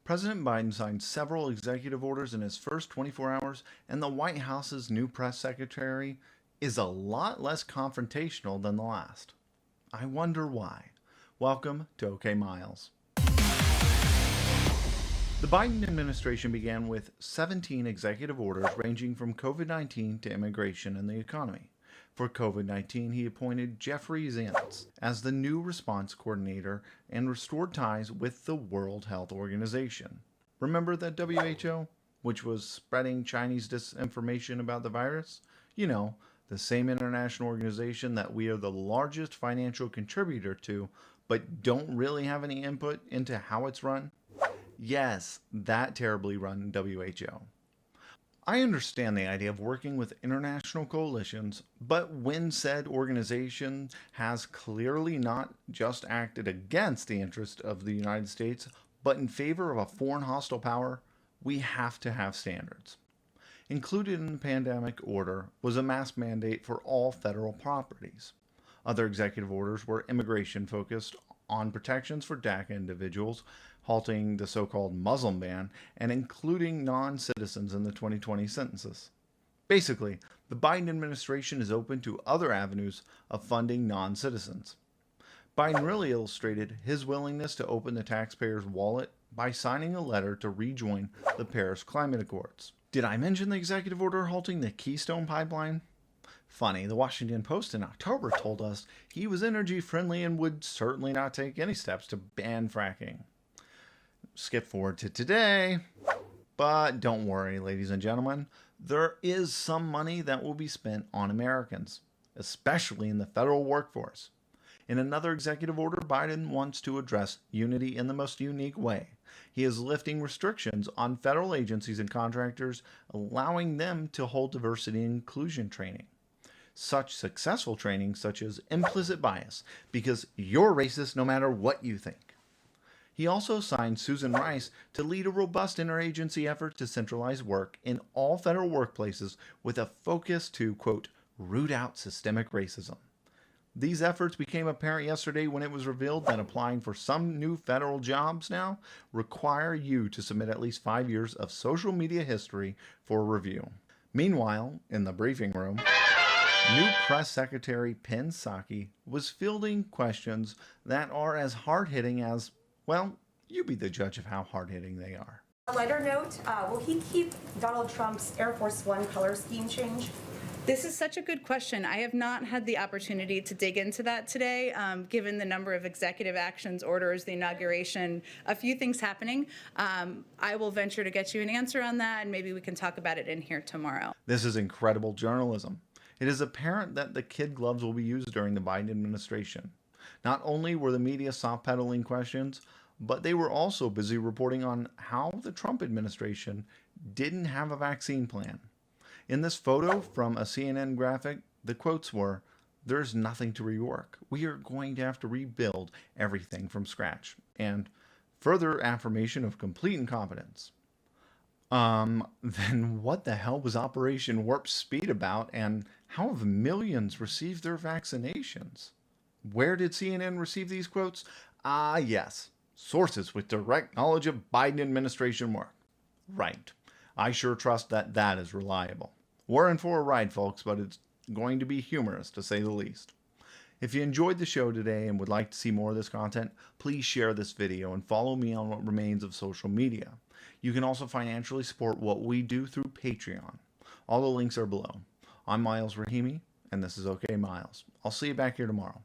President Biden signed several executive orders in his first 24 hours, and the White House's new press secretary is a lot less confrontational than the last. I wonder why. Welcome to OK Miles. The Biden administration began with 17 executive orders ranging from COVID-19 to immigration and the economy. For COVID-19, he appointed Jeffrey Zients as the new response coordinator and restored ties with the World Health Organization. Remember that WHO, which was spreading Chinese disinformation about the virus? You know, the same international organization that we are the largest financial contributor to, but don't really have any input into how it's run? Yes, that terribly run WHO. I understand the idea of working with international coalitions, but when said organization has clearly not just acted against the interest of the United States, but in favor of a foreign hostile power, we have to have standards. Included in the pandemic order was a mask mandate for all federal properties. Other executive orders were immigration focused on protections for DACA individuals, halting the so-called Muslim ban, and including non-citizens in the 2020 census. Basically, the Biden administration is open to other avenues of funding non-citizens. Biden really illustrated his willingness to open the taxpayer's wallet by signing a letter to rejoin the Paris Climate Accords. Did I mention the executive order halting the Keystone Pipeline? Funny, the Washington Post in October told us he was energy friendly and would certainly not take any steps to ban fracking. Skip forward to today, but don't worry, ladies and gentlemen, there is some money that will be spent on Americans, especially in the federal workforce. In another executive order, Biden wants to address unity in the most unique way. He is lifting restrictions on federal agencies and contractors, allowing them to hold diversity and inclusion training. Such successful training such as implicit bias, because you're racist no matter what you think. He also assigned Susan Rice to lead a robust interagency effort to centralize work in all federal workplaces with a focus to, quote, root out systemic racism. These efforts became apparent yesterday when it was revealed that applying for some new federal jobs now require you to submit at least 5 years of social media history for review. Meanwhile, in the briefing room, new Press Secretary Pen Psaki was fielding questions that are as hard-hitting as, well, you be the judge of how hard-hitting they are. A lighter note, will he keep Donald Trump's Air Force One color scheme change? This is such a good question. I have not had the opportunity to dig into that today, given the number of executive actions, orders, the inauguration, a few things happening. I will venture to get you an answer on that, and maybe we can talk about it in here tomorrow. This is incredible journalism. It is apparent that the kid gloves will be used during the Biden administration. Not only were the media soft-pedaling questions, but they were also busy reporting on how the Trump administration didn't have a vaccine plan. In this photo from a CNN graphic, the quotes were, "There's nothing to rework. We are going to have to rebuild everything from scratch," and further affirmation of complete incompetence. Then what the hell was Operation Warp Speed about, and how have millions received their vaccinations? Where did CNN receive these quotes? Yes, sources with direct knowledge of Biden administration work. Right. I sure trust that that is reliable. We're in for a ride, folks, but it's going to be humorous, to say the least. If you enjoyed the show today and would like to see more of this content, please share this video and follow me on what remains of social media. You can also financially support what we do through Patreon. All the links are below. I'm Miles Rahimi, and this is OK Miles. I'll see you back here tomorrow.